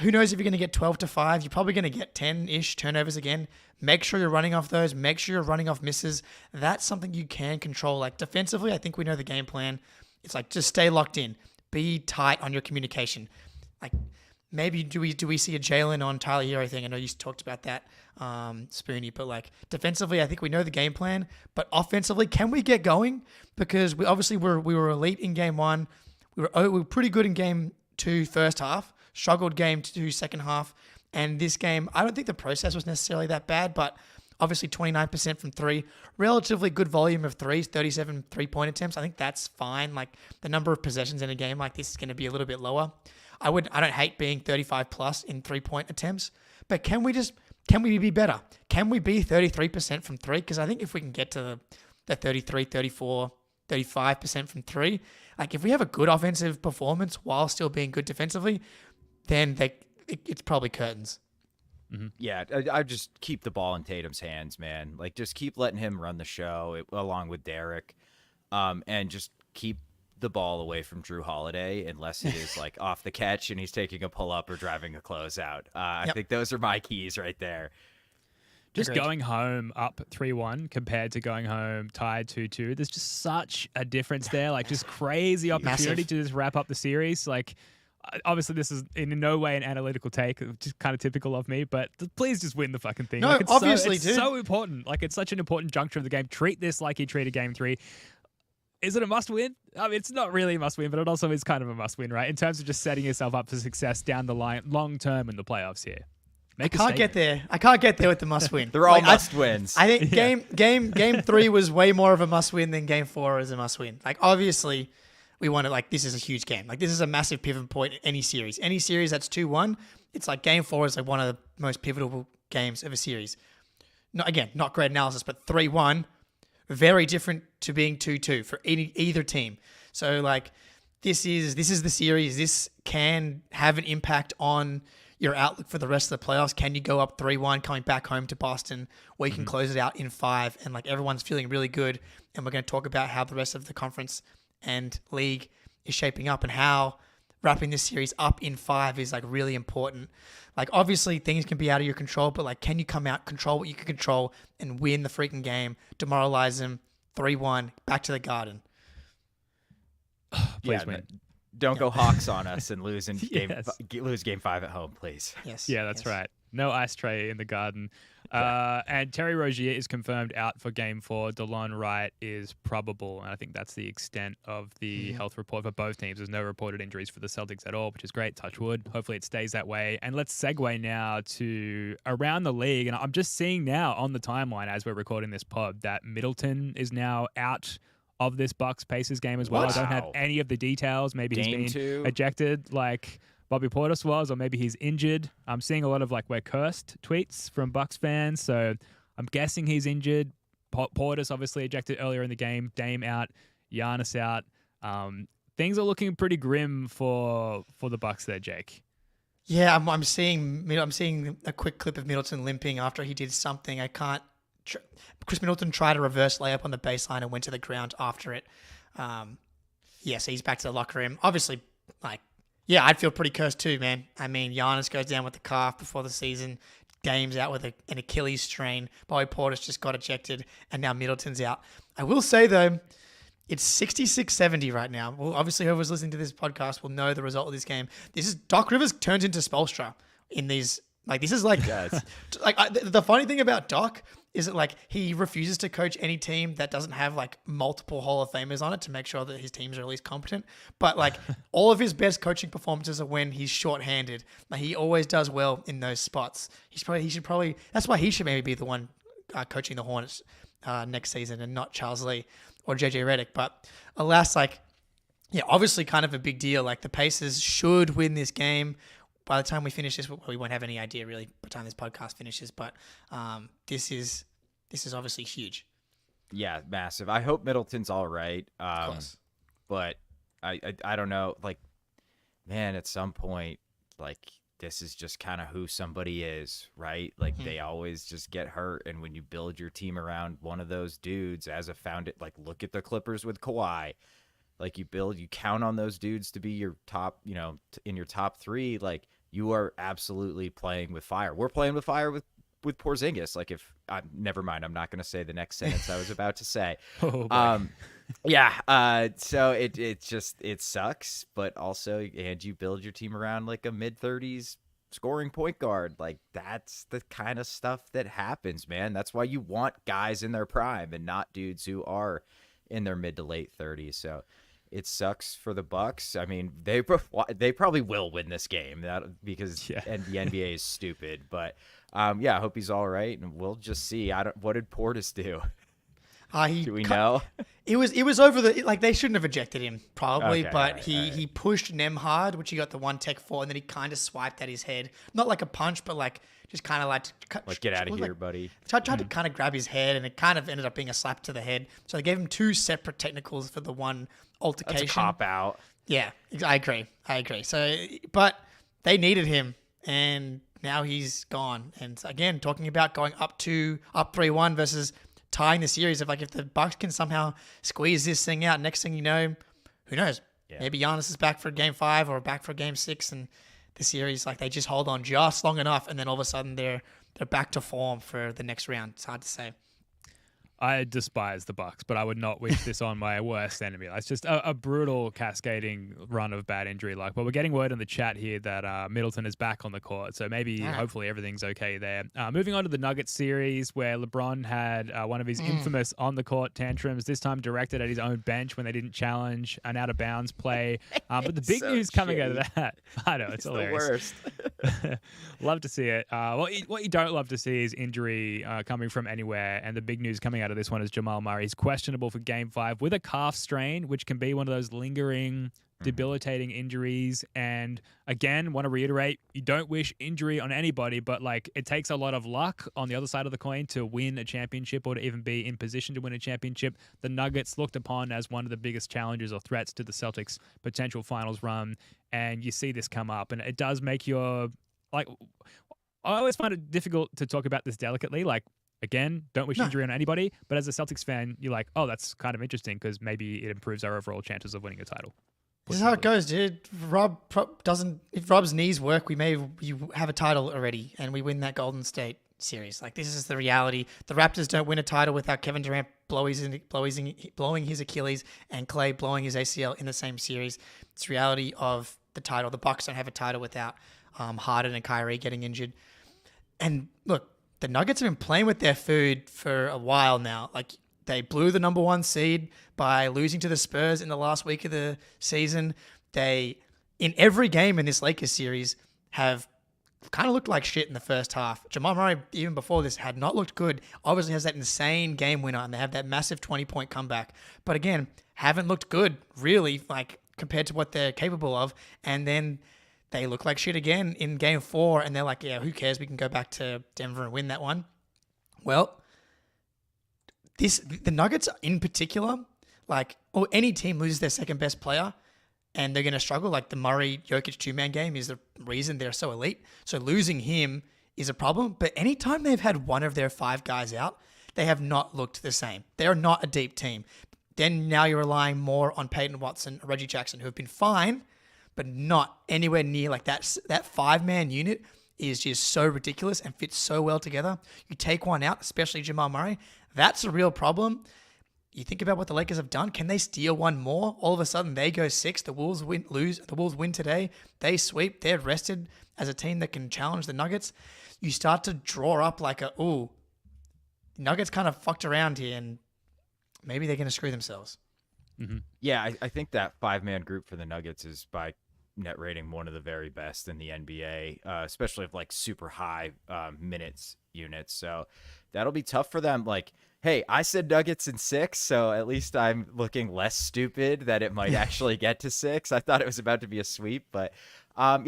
Who knows if you're going to get 12-5? You're probably going to get 10-ish turnovers again. Make sure you're running off those. Make sure you're running off misses. That's something you can control. Like defensively, I think we know the game plan. It's like just stay locked in. Be tight on your communication. Like maybe do we see a Jalen on Tyler Hero thing? I know you talked about that, Spoonie, but like defensively, I think we know the game plan. But offensively, can we get going? Because we were elite in game 1. We were pretty good in game 2 first half. Struggled game 2 second half. And this game, I don't think the process was necessarily that bad, but obviously 29% from 3. Relatively good volume of threes, 37 3-point attempts. I think that's fine. Like the number of possessions in a game like this is going to be a little bit lower. I don't hate being 35 plus in 3-point attempts, but can we be better? Can we be 33% from 3? Because I think if we can get to the 33, 34, 35% from 3, like if we have a good offensive performance while still being good defensively, then it's probably curtains. Mm-hmm. Yeah, I just keep the ball in Tatum's hands, man. Like just keep letting him run the show along with Derrick, and just keep the ball away from Drew Holiday unless it is like off the catch and he's taking a pull up or driving a closeout. I think those are my keys right there. Just going home up 3-1 compared to going home tied 2-2. There's just such a difference there. Like just crazy opportunity to just wrap up the series. Like obviously this is in no way an analytical take, just kind of typical of me, but please just win the fucking thing. No, like it's obviously, it's so important. Like it's such an important juncture of the game. Treat this like you treated game 3. Is it a must-win? I mean, it's not really a must-win, but it also is kind of a must-win, right? In terms of just setting yourself up for success down the line, long-term in the playoffs here. I can't get there with the must-win. They're all must-wins. I think game 3 was way more of a must-win than game 4 is a must-win. Like, obviously, we want to, like, this is a huge game. Like, this is a massive pivot point in any series. Any series that's 2-1, it's like game 4 is like one of the most pivotal games of a series. Not great analysis, but 3-1, very different to being 2-2 for either team. So like this is the series. This can have an impact on your outlook for the rest of the playoffs. Can you go up 3-1 coming back home to Boston where you can close it out in 5 and like everyone's feeling really good, and we're going to talk about how the rest of the conference and league is shaping up and how wrapping this series up in 5 is like really important. Like obviously things can be out of your control, but like can you come out, control what you can control and win the freaking game, demoralize them 3-1 back to the Garden. Please win. Don't go Hawks on us and lose in lose game 5 at home, please. Yes. Yeah, that's right. No ice tray in the Garden. And Terry Rozier is confirmed out for game 4. DeLon Wright is probable. And I think that's the extent of the health report for both teams. There's no reported injuries for the Celtics at all, which is great. Touch wood. Hopefully it stays that way. And let's segue now to around the league. And I'm just seeing now on the timeline as we're recording this pod that Middleton is now out of this Bucks Pacers game as well. Wow. I don't have any of the details. Maybe he's been ejected like Bobby Portis was, or maybe he's injured. I'm seeing a lot of like we're cursed tweets from Bucks fans, so I'm guessing he's injured. Portis obviously ejected earlier in the game. Dame out Giannis out. Things are looking pretty grim for the Bucks there, Jake. Yeah, I'm seeing a quick clip of Middleton limping after he did something. Chris Middleton tried a reverse layup on the baseline and went to the ground after it. So he's back to the locker room. Obviously, I'd feel pretty cursed too, man. I mean, Giannis goes down with the calf before the season. Dame's out with an Achilles strain. Bobby Portis just got ejected, and now Middleton's out. I will say, though, it's 66-70 right now. Well, obviously, whoever's listening to this podcast will know the result of this game. This is Doc Rivers turns into Spoelstra in these. This is the funny thing about Doc is that he refuses to coach any team that doesn't have multiple Hall of Famers on it to make sure that his teams are at least competent. But all of his best coaching performances are when he's shorthanded. He always does well in those spots. He should probably that's why he should maybe be the one coaching the Hornets next season and not Charles Lee or JJ Redick. But alas, obviously kind of a big deal. The Pacers should win this game. By the time we finish this, we won't have any idea really by the time this podcast finishes. But this is obviously huge. Yeah, massive. I hope Middleton's all right. Of course. But I don't know. Man, at some point, this is just kind of who somebody is, right? They always just get hurt. And when you build your team around one of those dudes as a founded, look at the Clippers with Kawhi. You count on those dudes to be your top, in your top three. You are absolutely playing with fire. We're playing with fire with Porzingis. Never mind. I'm not going to say the next sentence I was about to say. So it sucks, but also, and you build your team around a mid-30s scoring point guard. That's the kind of stuff that happens, man. That's why you want guys in their prime and not dudes who are in their mid to late 30s. So it sucks for the Bucks. I mean, they probably will win this game because and the NBA is stupid. But I hope he's all right, and we'll just see. What did Portis do? Do we know? It was over the they shouldn't have ejected him probably, Okay, but all he pushed Nem hard, which he got the one tech for, and then he kind of swiped at his head, not like a punch, but just kind of get out of here, buddy. Tried to kind of grab his head, and it kind of ended up being a slap to the head. So they gave him two separate technicals for the one altercation. That's a cop out. Yeah, I agree. So, but they needed him, and now he's gone. And again, talking about going up 3-1 versus tying the series. If the Bucks can somehow squeeze this thing out, next thing you know, who knows? Yeah. Maybe Giannis is back for Game 5 or back for Game 6, and the series they just hold on just long enough, and then all of a sudden they're back to form for the next round. It's hard to say. I despise the Bucks, but I would not wish this on my worst enemy. It's just a brutal cascading run of bad injury luck. But we're getting word in the chat here that Middleton is back on the court, so hopefully everything's okay there. Moving on to the Nuggets series, where LeBron had one of his infamous on-the-court tantrums, this time directed at his own bench when they didn't challenge an out-of-bounds play. But the big news coming out of that, I know, it's hilarious. The worst. Love to see it. What you don't love to see is injury coming from anywhere, and the big news coming out of this one is Jamal Murray. He's questionable for Game 5 with a calf strain, which can be one of those lingering, debilitating injuries. And again, want to reiterate, you don't wish injury on anybody, but it takes a lot of luck on the other side of the coin to win a championship or to even be in position to win a championship. The Nuggets looked upon as one of the biggest challenges or threats to the Celtics' potential finals run, and you see this come up, and it does make your I always find it difficult to talk about this delicately. Again, don't wish injury on anybody, but as a Celtics fan, you're like, oh, that's kind of interesting because maybe it improves our overall chances of winning a title. This is how it goes, dude. If Rob's knees work, you have a title already, and we win that Golden State series. This is the reality. The Raptors don't win a title without Kevin Durant blowing his Achilles and Clay blowing his ACL in the same series. It's reality of the title. The Bucks don't have a title without Harden and Kyrie getting injured. And look, the Nuggets have been playing with their food for a while now. They blew the number 1 seed by losing to the Spurs in the last week of the season. They, in every game in this Lakers series, have kind of looked like shit in the first half. Jamal Murray, even before this, had not looked good. Obviously has that insane game winner, and they have that massive 20-point comeback. But again, haven't looked good, really, compared to what they're capable of. And then they look like shit again in Game 4, and they're like, yeah, who cares? We can go back to Denver and win that one. Well, the Nuggets in particular, or any team loses their second best player and they're going to struggle. Like the Murray-Jokic two-man game is the reason they're so elite. So losing him is a problem. But anytime they've had one of their 5 guys out, they have not looked the same. They're not a deep team. Then now you're relying more on Peyton Watson, Reggie Jackson, who have been fine, but not anywhere near like that 5-man unit is just so ridiculous and fits so well together. You take one out, especially Jamal Murray, that's a real problem. You think about what the Lakers have done. Can they steal one more? All of a sudden, they go 6. The Wolves win today. They sweep. They're rested as a team that can challenge the Nuggets. You start to draw up like Nuggets kind of fucked around here, and maybe they're going to screw themselves. Mm-hmm. Yeah, I think that 5-man group for the Nuggets is by net rating one of the very best in the NBA, especially of like super high minutes units. So that'll be tough for them. Like, hey, I said Nuggets in 6, so at least I'm looking less stupid that it might actually get to 6. I thought it was about to be a sweep, but I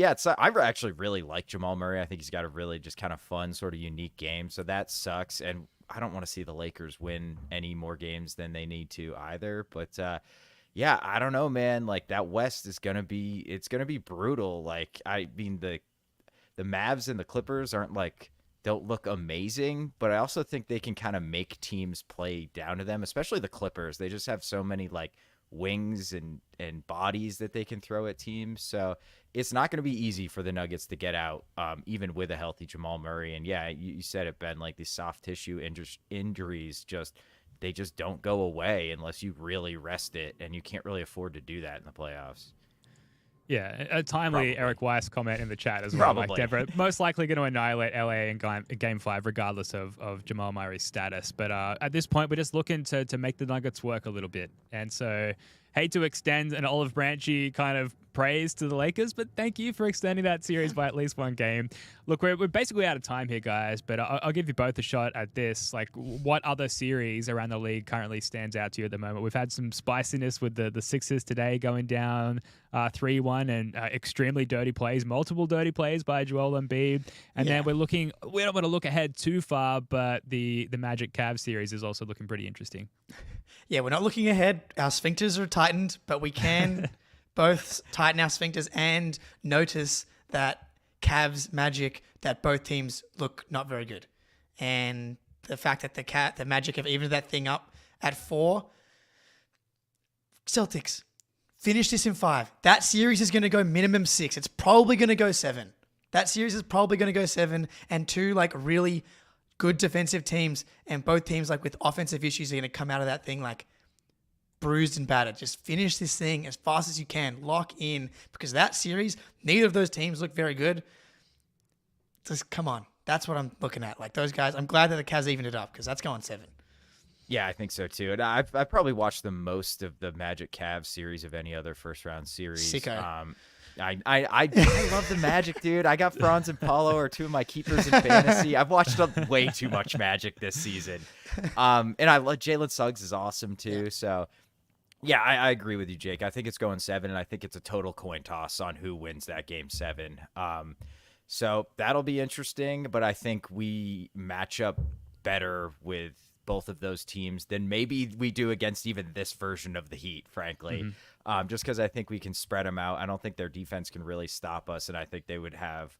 actually really like Jamal Murray. I think he's got a really just kind of fun, sort of unique game. So that sucks, and I don't want to see the Lakers win any more games than they need to either. But yeah, I don't know, man. Like that West is gonna be brutal. Like I mean, the Mavs and the Clippers don't look amazing, but I also think they can kind of make teams play down to them, especially the Clippers. They just have so many like wings and bodies that they can throw at teams. So it's not going to be easy for the Nuggets to get out, even with a healthy Jamal Murray. And yeah, you said it, Ben, like these soft tissue injuries they just don't go away unless you really rest it, and you can't really afford to do that in the playoffs. Yeah, a timely Eric Weiss comment in the chat as well. Like Deborah, most likely going to annihilate LA in Game 5, regardless of Jamal Murray's status. But at this point, we're just looking to make the Nuggets work a little bit. And so, hate to extend an olive branchy kind of praise to the Lakers, but thank you for extending that series by at least one game. Look, we're basically out of time here, guys, but I'll give you both a shot at this. Like, what other series around the league currently stands out to you at the moment? We've had some spiciness with the Sixers today going down 3-1 and extremely dirty plays, multiple dirty plays by Joel Embiid. And then we don't want to look ahead too far, but the Magic Cavs series is also looking pretty interesting. Yeah, we're not looking ahead. Our sphincters are tightened, but we can both tighten our sphincters and notice that Cavs Magic, that both teams look not very good. And the fact that the Magic have evened that thing up at 4. Celtics, finish this in 5. That series is going to go minimum 6. It's probably going to go 7. That series is probably going to go 7, and 2 like really good defensive teams, and both teams like with offensive issues are going to come out of that thing like bruised and battered. Just finish this thing as fast as you can. Lock in, because that series, neither of those teams look very good. Just come on. That's what I'm looking at. Like those guys, I'm glad that the Cavs evened it up because that's going 7. Yeah, I think so too. And I've probably watched the most of the Magic Cavs series of any other first round series. Sicko. I love the Magic, dude. I got Franz and Paulo are 2 of my keepers in fantasy. I've watched way too much Magic this season. And I love Jalen Suggs is awesome too. Yeah. So yeah, I agree with you, Jake. I think it's going 7, and I think it's a total coin toss on who wins that game 7. So that'll be interesting, but I think we match up better with both of those teams than maybe we do against even this version of the Heat, frankly. Mm-hmm. Just because I think we can spread them out. I don't think their defense can really stop us, and I think they would have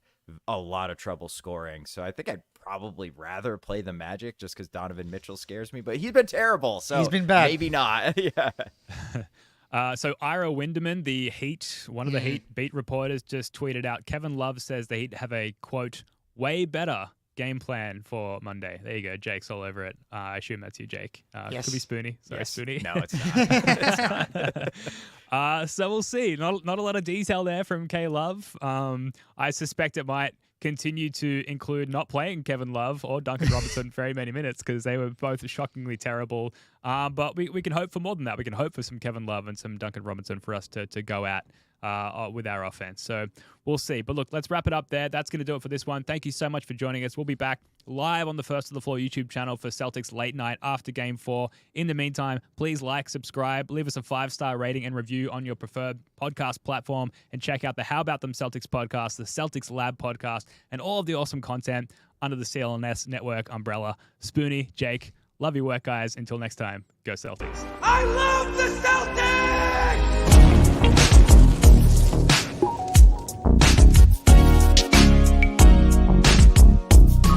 a lot of trouble scoring. So I think I'd probably rather play the Magic just because Donovan Mitchell scares me, but he's been terrible. So he's been bad. Maybe not. Yeah. So Ira Winderman, the Heat, one of the Heat beat reporters, just tweeted out, Kevin Love says the Heat have a, quote, way better game plan for Monday. There you go. Jake's all over it. I assume that's you, Jake. Yes. Could be Spoonie. Sorry, yes. Spoonie. No, it's not. It's not. So we'll see. Not a lot of detail there from K Love. I suspect it might continue to include not playing Kevin Love or Duncan Robinson very many minutes because they were both shockingly terrible. But we can hope for more than that. We can hope for some Kevin Love and some Duncan Robinson for us to go at with our offense. So we'll see. But look, let's wrap it up there. That's going to do it for this one. Thank you so much for joining us. We'll be back live on the First of the Floor YouTube channel for Celtics Late Night after Game 4. In the meantime, please like, subscribe, leave us a 5-star rating and review on your preferred podcast platform, and check out the How About Them Celtics podcast, the Celtics Lab podcast, and all of the awesome content under the CLNS Network umbrella. Spoonie, Jake, love your work, guys. Until next time, go Celtics. I love